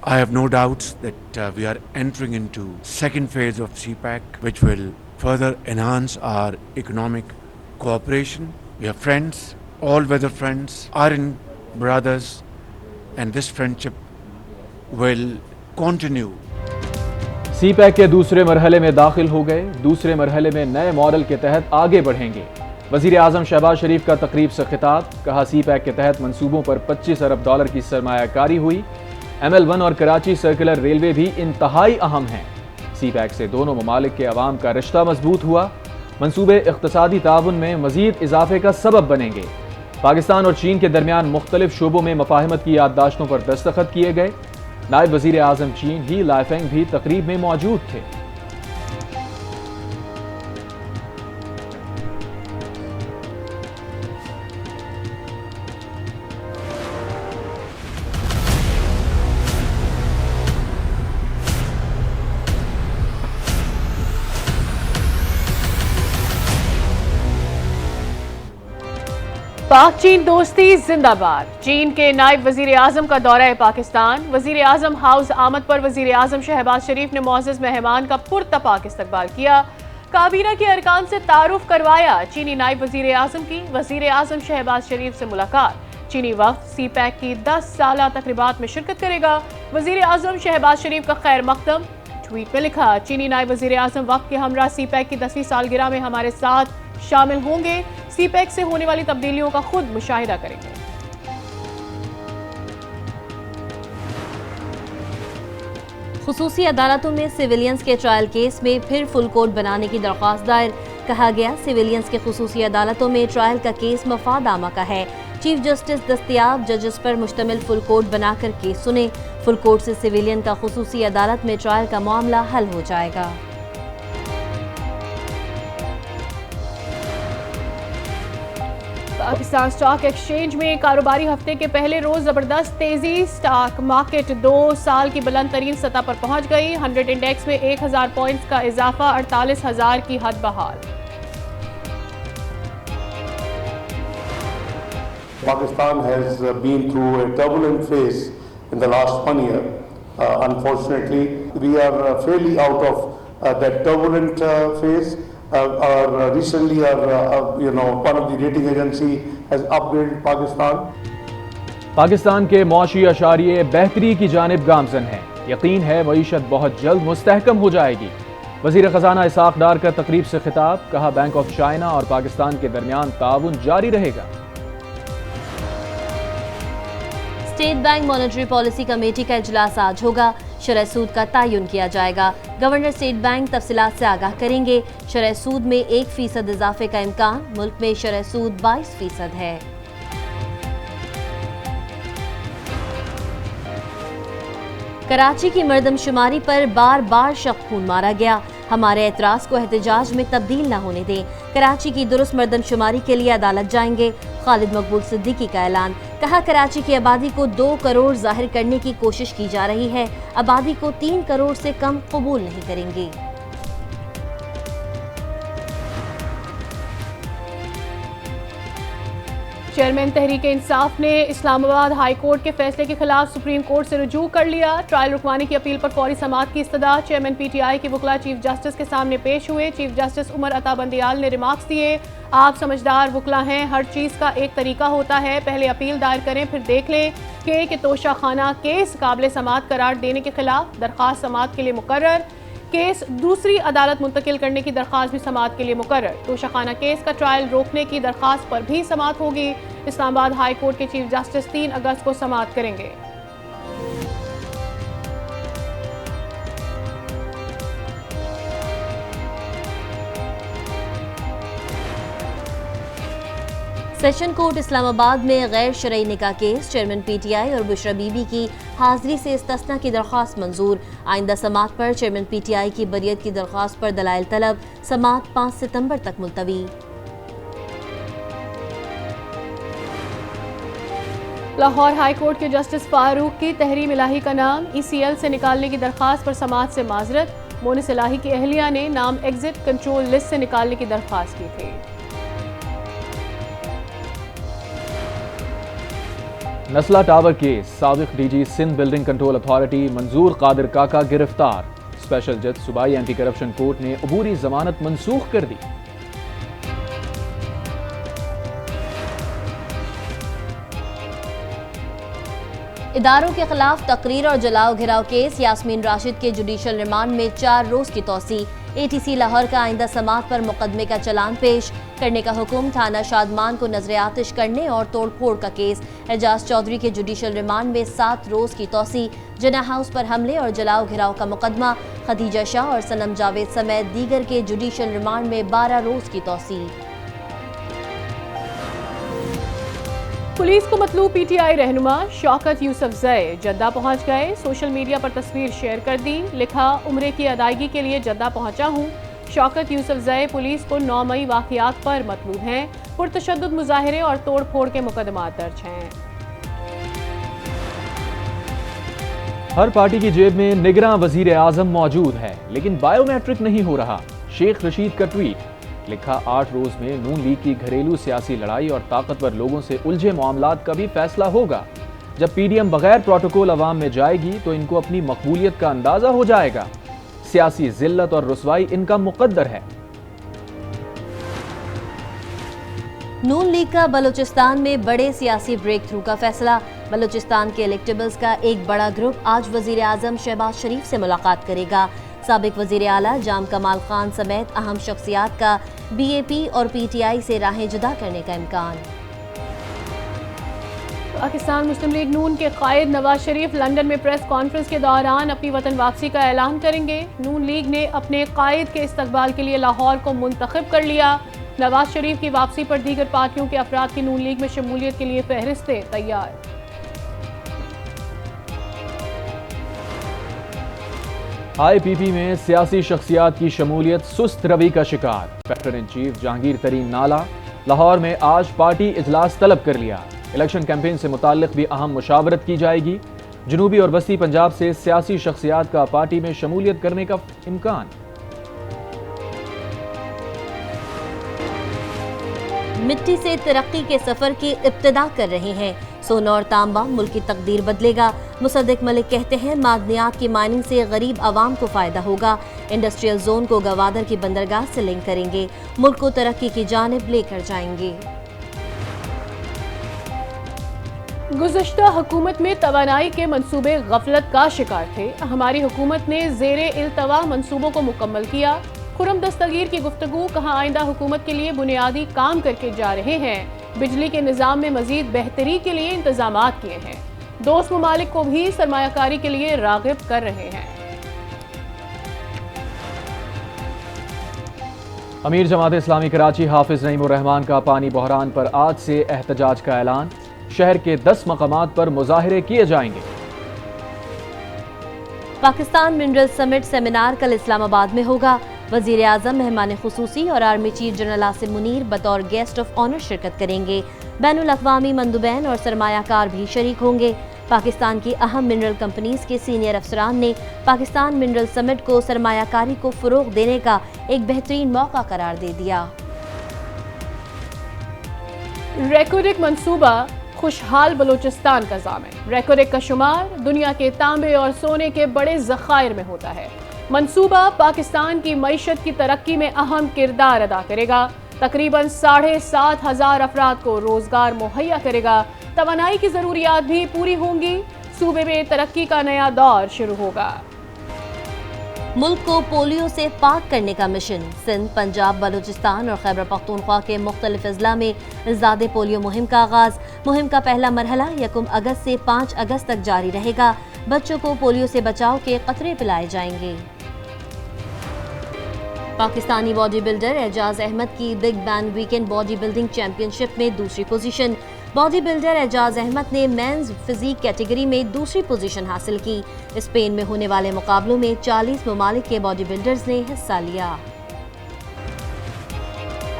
I have no doubts that we are entering into second phase of CPEC, which will further enhance our economic cooperation. We are friends, all-weather friends, are in brothers, and this friendship will continue. CPEC के दूसरे मरहले में दाखिल हो गए। दूसरे मरहले में नए मॉडल के तहत आगे बढ़ेंगे। वजीर आजम शहबाज शरीफ का तकरीब से खिताब, कहा सीपैक के तहत मंसूबों पर 25 अरब डॉलर की सरमायाकारी हुई। ML1 और कराची सर्कुलर रेलवे भी इंतहाई अहम हैं। सीपैक से दोनों ममालिक के अवाम का रिश्ता मजबूत हुआ। मंसूबे इख्तिसादी ताउन में मजीद इजाफे का सबब बनेंगे। पाकिस्तान और चीन के दरमियान मुख्तलिफ शोबों में मुफाहमत की याददाश्तों पर दस्तखत किए गए। नायब वजीर आजम चीन ही लाइफेंग भी तकरीब में मौजूद थे। पाक चीन दोस्ती जिंदाबाद। चीन के नायब वजीर आजम का दौरा है पाकिस्तान। वजीर आजम हाउस आमद पर वजीर आजम शहबाज शरीफ ने मोअज़्ज़ज़ मेहमान का पुरतपाक इस्तकबाल किया। काबीना के अरकान से तारुफ करवाया। चीनी नायब वजीर आजम की वजीर आजम शहबाज शरीफ से मुलाकात। चीनी वक्त सीपैक की 10 साला तकरीबात में शिरकत करेगा। वजीर आजम शहबाज शरीफ का खैर मकदम। ट्वीट में लिखा, चीनी नायब वजीर आजम वक्त के हमरा सीपैक की 10वीं सालगिरह में हमारे साथ शामिल होंगे। सीपैक से होने वाली तब्दीलियों का खुद मुशाहिदा करेंगे। खुसूसी अदालतों में सिविलियंस के ट्रायल केस में फिर फुल कोर्ट बनाने की दरख्वास्त दायर। कहा गया, सिविलियंस के खुसूसी अदालतों में ट्रायल का केस मफाद आमा का है। चीफ जस्टिस दस्तयाब जजेस पर मुश्तमिल फुल कोर्ट बनाकर केस सुने। फुल कोर्ट से सिविलियन का खुसूसी अदालत में ट्रायल का मामला हल हो जाएगा। पाकिस्तान स्टॉक एक्सचेंज में कारोबारी हफ्ते के पहले रोज जबरदस्त तेजी। स्टॉक मार्केट 2 साल की बुलंद तरीन सतह पर पहुंच गई। 100 इंडेक्स में 1000 पॉइंट्स का इजाफा, 48,000 की हद बहाल। Pakistan has been through a turbulent phase in the last 1 year. Unfortunately, we are fairly out of that turbulent phase. Recently, one of the rating agency has upgraded Pakistan. Pakistan के मौशी अशारिये बेहतरी की जानिब गामजन है। यकीन है मईशत बहुत जल्द मुस्तहकम हो जाएगी। वजीर खजाना इसाक डार का तकरीब से खिताब, कहा बैंक ऑफ चाइना और पाकिस्तान के दरमियान ताउन जारी रहेगा। State bank monetary policy committee का इजलास आज होगा। शरह सूद का तयन किया जाएगा। गवर्नर स्टेट बैंक तफसीलात से आगाह करेंगे। शरह सूद में 1% इजाफे का इम्कान। मुल्क में शरह सूद 22% है। कराची की मर्दमशुमारी पर बार बार शक खून मारा गया। हमारे एतराज को एहतजाज में तब्दील न होने दें। कराची की दुरुस्त मर्दमशुमारी के लिए अदालत जाएंगे। खालिद मकबूल सिद्दीकी का ऐलान। कहा, कराची की आबादी को 2 करोड़ जाहिर करने की कोशिश की जा रही है। आबादी को 3 करोड़ से कम कबूल नहीं करेंगे। चेयरमैन तहरीक इंसाफ ने इस्लामाबाद हाई कोर्ट के फैसले के खिलाफ सुप्रीम कोर्ट से रुजू कर लिया। ट्रायल रुकवाने की अपील पर फौरी समाअत की इस्तदा। चेयरमैन PTI के वकला चीफ जस्टिस के सामने पेश हुए। चीफ जस्टिस उमर अता बंदियाल ने रिमार्क्स दिए, आप समझदार वकला हैं, हर चीज़ का एक तरीका होता है। पहले अपील दायर करें, फिर देख लें कि तोशाखाना केस काबिल समाअत करार देने के खिलाफ दरख्वास्त समाअत के लिए मुकर्रर। केस दूसरी अदालत मुंतकिल करने की दरख्वास्त भी समाअत के लिए मुकर्रर। तोशाखाना केस का ट्रायल रोकने की दरख्वास्त पर भी समाअत होगी। इस्लामाबाद हाई कोर्ट के चीफ जस्टिस 3 अगस्त को समाअत करेंगे। सेशन कोर्ट इस्लामाबाद में गैर शरई निकाह केस। चेयरमैन PTI और बुशरा बीबी की हाजिरी से इस्तिस्ना की दरख्वास्त मंजूर। आइंदा समाअत पर चेयरमैन PTI की बरियत की दरख्वास्त पर दलाइल तलब। समाअत 5 सितंबर तक मुलतवी। लाहौर हाई कोर्ट के जस्टिस फारूक की तहरीम इलाही का नाम ECL से निकालने की दरख्वास्त पर समाअत से माजरत। मोनिस इलाही की अहलिया ने नाम एग्जिट कंट्रोल लिस्ट से निकालने की दरख्वास्त की थी। नस्ला टावर केस, साबिक DG Sindh building control authority Manzoor Qadir काका गिरफ्तार। स्पेशल जज सूबाई एंटी करप्शन कोर्ट ने अबूरी जमानत मंसूख कर दी। इदारों के खिलाफ तकरीर और जलाओ घिराव केस, यास्मीन राशिद के जुडिशल रिमांड में 4 रोज की तौसी। ATC लाहौर का आइंदा समात पर मुकदमे का चलान पेश करने का हुक्म। थाना शादमान को नजर आतिश करने और तोड़फोड़ का केस। एजाज चौधरी के जुडिशल रिमांड में 7 रोज की तौसी। जना हाउस पर हमले और जलाओ घिराव का मुकदमा। खदीजा शाह और सनम जावेद समेत दीगर के जुडिशल रिमांड में 12 रोज की तौसी। पुलिस को मतलूब PTI रहनुमा शौकत यूसुफजई जद्दा पहुंच गए। सोशल मीडिया पर तस्वीर शेयर कर दी। लिखा, उम्रे की अदायगी के लिए जद्दा पहुंचा हूं। शौकत यूसुफजई पुलिस को 9 मई वाकयात पर मतलूब हैं। पुरतशद्दुद मुजाहिरे और तोड़ फोड़ के मुकदमात दर्ज हैं। हर पार्टी की जेब में निगरां वजीर आजम मौजूद है, लेकिन बायोमेट्रिक नहीं हो रहा। शेख रशीद का ट्वीट। लिखा, 8 रोज में नून लीग की घरेलू सियासी लड़ाई और ताकतवर लोगों से उलझे मामलात का भी फैसला होगा। जब PDM बगैर प्रोटोकॉल अवाम में जाएगी तो इनको अपनी मकबूलियत का अंदाजा हो जाएगा। सियासी जिल्लत और रुसवाई इनका मुकद्दर है। नून लीग का बलूचिस्तान में बड़े सियासी ब्रेक थ्रू का फैसला। बलूचिस्तान के इलेक्टेबल्स का एक बड़ा ग्रुप आज वजीर आजम शहबाज शरीफ से मुलाकात करेगा। साबिक वजीर आला जाम कमाल खान समेत अहम शख्सियात का BAP और PTI से राहें जुदा करने का इम्कान। पाकिस्तान मुस्लिम लीग नून के कायद नवाज शरीफ लंदन में प्रेस कॉन्फ्रेंस के दौरान अपनी वतन वापसी का ऐलान करेंगे। नून लीग ने अपने कायद के इस्तकबाल के लिए लाहौर को मुंतखब कर लिया। नवाज शरीफ की वापसी पर दीगर पार्टियों के अफराद की नून लीग में शमूलियत के लिए फहरिस्तें तैयार। IPP में सियासी शख्सियात की शमूलियत सुस्त रवि का शिकार। फैक्टर इन चीफ जहांगीर तरीन नाला लाहौर में आज पार्टी इजलास तलब कर लिया। इलेक्शन कैंपेन से मुताल्लिक भी अहम मुशावरत की जाएगी। जनूबी और वस्ती पंजाब से सियासी शख्सियात का पार्टी में शमूलियत करने का इम्कान। मिट्टी से तरक्की के सफर की इब्तिदा कर रहे हैं। सोना और तांबा मुल्क की तकदीर बदलेगा। मुसद्दिक मलिक कहते हैं, मादनियात की माइनिंग से गरीब आवाम को फायदा होगा। इंडस्ट्रियल जोन को गवादर की बंदरगाह से लिंक करेंगे। मुल्क को तरक्की की जानिब लेकर जाएंगे। गुज़श्ता हुकूमत में तवानाई के मंसूबे गफलत का शिकार थे। हमारी हुकूमत ने ज़ेरे इल्तवा मंसूबों को मुकम्मल किया। खुरम दस्तगीर की गुफ्तगू, कहा आइंदा हुकूमत के लिए बुनियादी काम करके जा रहे हैं। बिजली के निज़ाम में मजीद बेहतरी के लिए इंतजामात किए हैं। दोस्त ममालिक को भी सरमायाकारी के लिए राग़िब कर रहे हैं। अमीर जमात इस्लामी कराची हाफिज नईमुर रहमान का पानी बहरान पर आज से एहतजाज का ऐलान। शहर के 10 मकामात पर मुजाहिरे किए जाएंगे। पाकिस्तान मिनरल समिट सेमिनार कल इस्लामाबाद में होगा। वजीर आजम, मेहमान खुसूसी और army chief general Asim Munir बतौर गेस्ट ऑफ ऑनर शिरकत करेंगे। बैनुल अक़वामी मंदुबैन और सरमायाकार भी शरीक होंगे। पाकिस्तान की अहम मिनरल कंपनीज के सीनियर अफसरान ने पाकिस्तान मिनरल समिट को सरमायाकारी को फ़रोग़ देने का एक बेहतरीन मौका करार दे दिया। रेकोडिक मंसूबा खुशहाल बलूचिस्तान का ज़ामिन। रेकोडिक का शुमार दुनिया के तांबे और सोने के बड़े ज़खायर में होता है। मंसूबा पाकिस्तान की मईशत की तरक्की में अहम किरदार अदा करेगा। तकरीबन 7,500 अफराद को रोजगार मुहैया करेगा। तवानाई की ज़रूरियात भी पूरी होंगी। सूबे में तरक्की का नया दौर शुरू होगा। मुल्क को पोलियो से पाक करने का मिशन। सिंध, पंजाब, बलूचिस्तान और खैबर पख्तूनख्वा के मुख्तलिफ अजला में ज़ादे पोलियो मुहिम का आगाज़। मुहिम का पहला मरहला 1 अगस्त से 5 अगस्त तक जारी रहेगा। बच्चों को पोलियो से बचाव के कतरे पिलाए जाएंगे। पाकिस्तानी बॉडी बिल्डर एजाज अहमद की big ban weekend body building championship में दूसरी position. Body builder Ejaz Ahmed ने मेंस फिजिक कैटेगरी में दूसरी पोजीशन हासिल की। स्पेन में होने वाले मुकाबलों में 40 ममालिक के बॉडी बिल्डर्स ने हिस्सा लिया।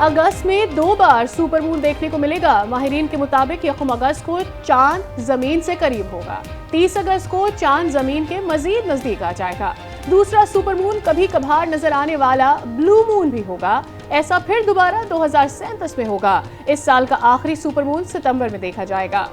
अगस्त में 2 बार सुपर मून देखने को मिलेगा। माहिरीन के मुताबिक 1 अगस्त को चांद जमीन से करीब होगा। 30 अगस्त को चांद जमीन के मजीद नजदीक आ जाएगा। दूसरा सुपर मून कभी कभार नजर आने वाला ब्लू मून भी होगा। ऐसा फिर दोबारा 2037 में होगा। इस साल का आखिरी सुपर मून सितंबर में देखा जाएगा।